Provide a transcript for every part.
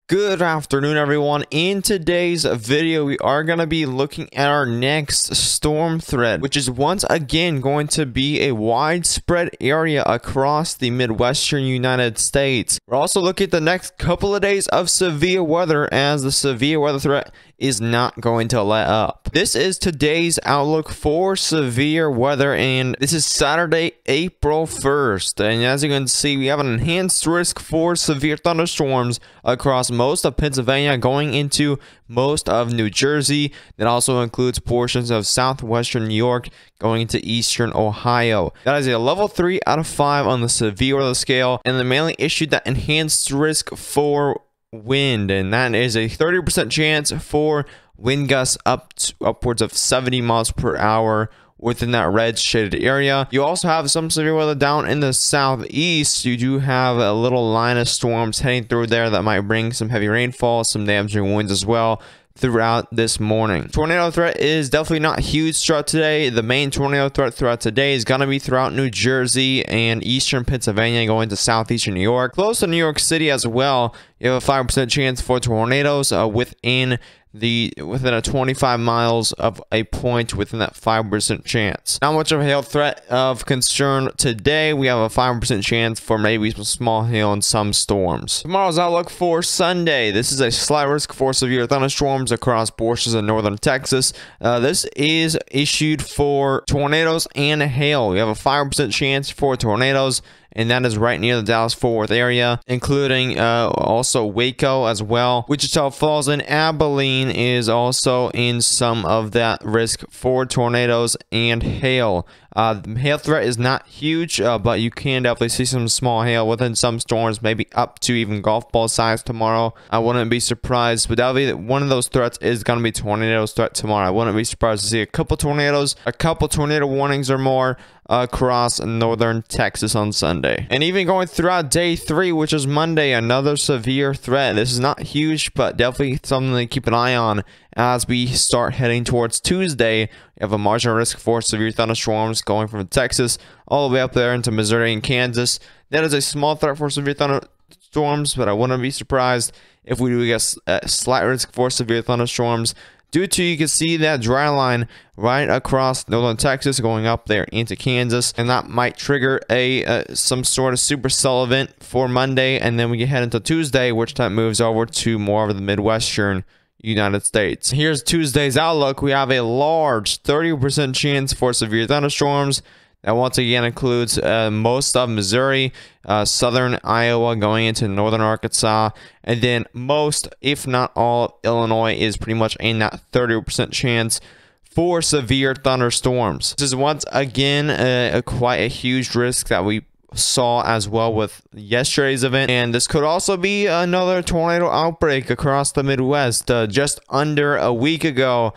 Good afternoon, everyone. In today's video, we are going to be looking at our next storm threat, which is once again going to be a widespread area across the Midwestern United States. We're also looking at the next couple of days of severe weather, as the severe weather threat is not going to let up. This is today's outlook for severe weather, and this is Saturday, April 1st. And as you can see, we have an enhanced risk for severe thunderstorms across most of Pennsylvania, going into most of New Jersey. That also includes portions of southwestern New York, going into eastern Ohio. That is a level 3 out of 5 on the severe weather scale, and they mainly issued that enhanced risk for wind, and that is a 30% chance for wind gusts upwards of 70 miles per hour within that red shaded area. You also have some severe weather down in the southeast. You do have a little line of storms heading through there that might bring some heavy rainfall, some damaging winds as well throughout this morning. Tornado threat is definitely not huge throughout today. The main tornado threat throughout today is going to be throughout New Jersey and eastern Pennsylvania, going to southeastern New York, close to New York City as well. You have a 5% chance for tornadoes within a 25 miles of a point within that 5% chance. Not much of a hail threat of concern today. We have a 5% chance for maybe some small hail and some storms. Tomorrow's outlook for Sunday. This is a slight risk for severe thunderstorms across portions of northern Texas. This is issued for tornadoes and hail. We have a 5% chance for tornadoes, and that is right near the Dallas-Fort Worth area, including also Waco as well. Wichita Falls and Abilene is also in some of that risk for tornadoes and hail. The hail threat is not huge, but you can definitely see some small hail within some storms, maybe up to even golf ball size tomorrow. I wouldn't be surprised, but definitely one of those threats is going to be tornadoes threat tomorrow. I wouldn't be surprised to see a couple tornadoes, a couple tornado warnings or more across northern Texas on Sunday. And even going throughout day 3, which is Monday, another severe threat. This is not huge, but definitely something to keep an eye on as we start heading towards Tuesday. We have a marginal risk for severe thunderstorms going from Texas all the way up there into Missouri and Kansas. That is a small threat for severe thunderstorms, but I wouldn't be surprised if we do get a slight risk for severe thunderstorms, due to, you can see that dry line right across northern Texas going up there into Kansas, and that might trigger some sort of supercell event for Monday, and then we get head into Tuesday, which time moves over to more of the Midwestern United States. Here's Tuesday's outlook. We have a large 30% chance for severe thunderstorms. That once again includes most of Missouri, southern Iowa, going into northern Arkansas, and then most, if not all, of Illinois is pretty much in that 30% chance for severe thunderstorms. This is once again quite a huge risk that we saw as well with yesterday's event, and this could also be another tornado outbreak across the Midwest just under a week ago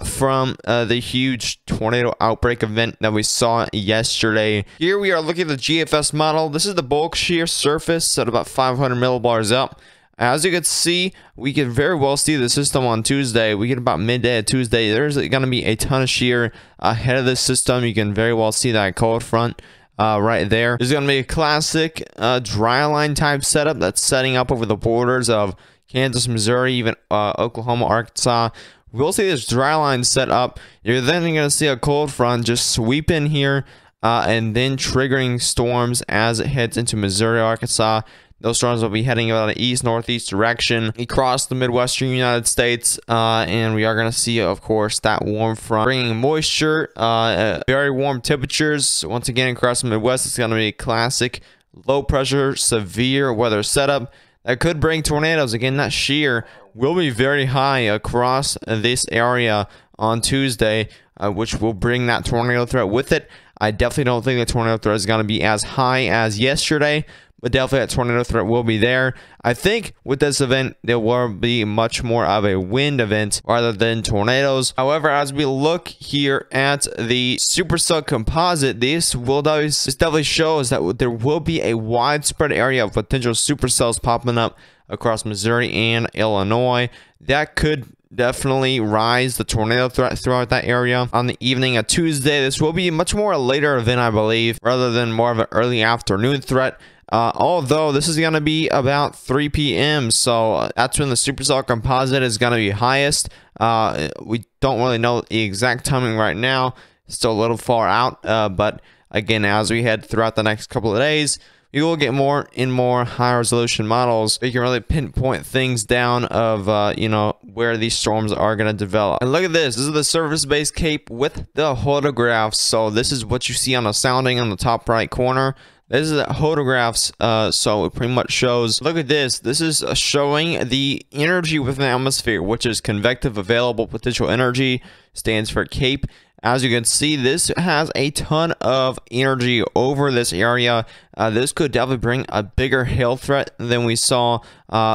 from the huge tornado outbreak event that we saw yesterday. Here we are looking at the GFS model. This is the bulk shear surface at about 500 millibars up. As you can see, we can very well see the system on Tuesday. We get about midday of Tuesday. There's going to be a ton of shear ahead of the system. You can very well see that cold front right there. There's going to be a classic dry line type setup that's setting up over the borders of Kansas, Missouri, even Oklahoma, Arkansas. We'll see this dry line set up. You're then going to see a cold front just sweep in here and then triggering storms as it heads into Missouri, Arkansas. Those storms will be heading about an east-northeast direction across the Midwestern United States, and we are going to see, of course, that warm front bringing moisture, very warm temperatures. Once again, across the Midwest, it's going to be a classic low-pressure, severe weather setup that could bring tornadoes. Again, that shear will be very high across this area on Tuesday, which will bring that tornado threat with it. I definitely don't think the tornado threat is going to be as high as yesterday, but definitely that tornado threat will be there. I think with this event, there will be much more of a wind event rather than tornadoes. However, as we look here at the supercell composite, this definitely shows that there will be a widespread area of potential supercells popping up across Missouri and Illinois. That could definitely rise the tornado threat throughout that area on the evening of Tuesday. This will be much more a later event, I believe, rather than more of an early afternoon threat. Although this is going to be about 3 p.m. So that's when the supercell composite is going to be highest. We don't really know the exact timing right now. It's still a little far out. But again, as we head throughout the next couple of days, you will get more and more high resolution models. You can really pinpoint things down of, you know, where these storms are going to develop. And look at this. This is the surface-based cape with the holographs. So this is what you see on the sounding on the top right corner. This is the holographs, so it pretty much shows, look at this. This is showing the energy within the atmosphere, which is convective available potential energy, stands for CAPE. As you can see, this has a ton of energy over this area. This could definitely bring a bigger hail threat than we saw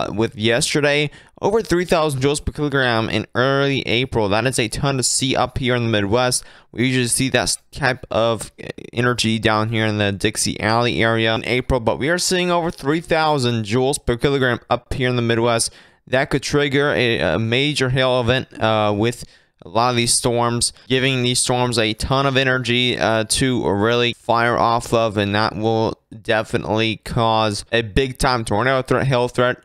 with yesterday. Over 3,000 joules per kilogram in early April. That is a ton to see up here in the Midwest. We usually see that type of energy down here in the Dixie Alley area in April, but we are seeing over 3,000 joules per kilogram up here in the Midwest. That could trigger a major hail event with a lot of these storms, giving these storms a ton of energy to really fire off of, and that will definitely cause a big time tornado threat, hail threat,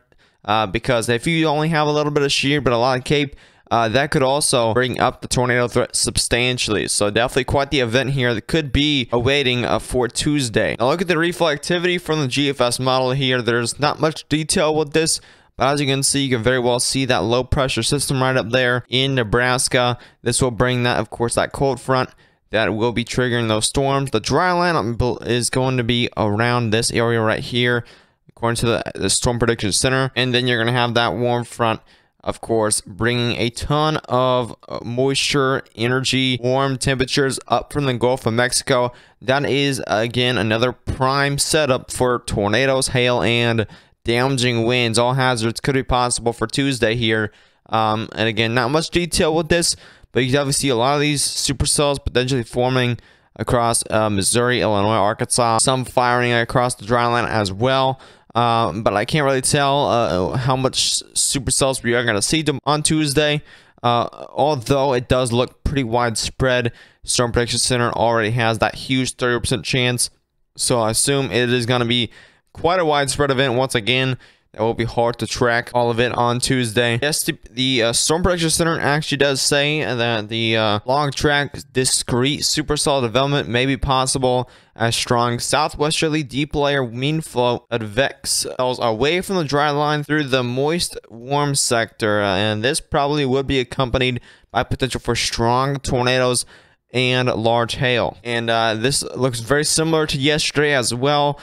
because if you only have a little bit of shear but a lot of cape, that could also bring up the tornado threat substantially. So definitely quite the event here that could be awaiting for Tuesday. Now look at the reflectivity from the GFS model here. There's not much detail with this, but as you can see, you can very well see that low pressure system right up there in Nebraska. This will bring that, of course, that cold front that will be triggering those storms. The dry line is going to be around this area right here, according to the Storm Prediction Center. And then you're going to have that warm front, of course, bringing a ton of moisture, energy, warm temperatures up from the Gulf of Mexico. That is, again, another prime setup for tornadoes, hail, and damaging winds. All hazards could be possible for Tuesday here. And again, not much detail with this, but you definitely see a lot of these supercells potentially forming across Missouri, Illinois, Arkansas. Some firing across the dry line as well. But I can't really tell how much supercells we are going to see on Tuesday. Although it does look pretty widespread. Storm Prediction Center already has that huge 30% chance. So I assume it is going to be quite a widespread event. Once again, it will be hard to track all of it on Tuesday. Yes, the Storm Prediction Center actually does say that the long track discrete supercell development may be possible as strong southwesterly deep layer wind flow advects cells away from the dry line through the moist warm sector, and this probably would be accompanied by potential for strong tornadoes and large hail. And this looks very similar to yesterday as well.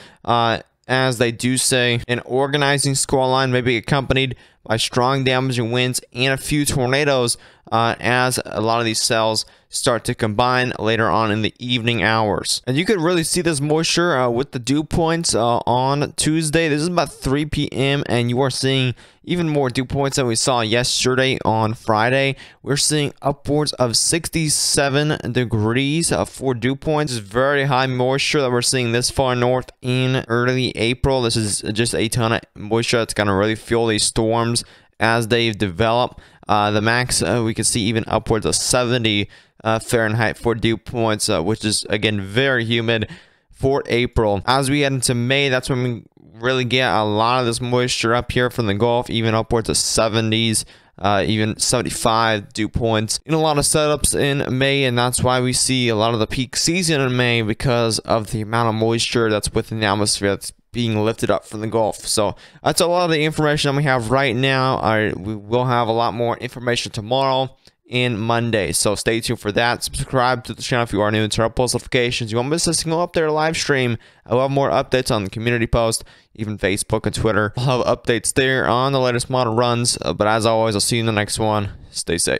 As they do say, an organizing squall line may be accompanied by strong damaging winds and a few tornadoes as a lot of these cells start to combine later on in the evening hours. And you could really see this moisture with the dew points on Tuesday. This is about 3 p.m. and you are seeing even more dew points than we saw yesterday on Friday. We're seeing upwards of 67 degrees for dew points. It's very high moisture that we're seeing this far north in early April. This is just a ton of moisture that's going to really fuel these storms as they develop. The max we can see even upwards of 70 Fahrenheit for dew points, which is again very humid for April. As we head into May, that's when we really get a lot of this moisture up here from the Gulf, even upwards of 70s, even 75 dew points in a lot of setups in May. And that's why we see a lot of the peak season in May, because of the amount of moisture that's within the atmosphere that's being lifted up from the Gulf. So that's a lot of the information that we have right now. We will have a lot more information tomorrow and Monday, so stay tuned for that. Subscribe to the channel if you are new, and turn on post notifications. You won't miss a single update or live stream. I will have more updates on the community post, even Facebook and Twitter. I'll have updates there on the latest model runs. But as always, I'll see you in the next one. Stay safe.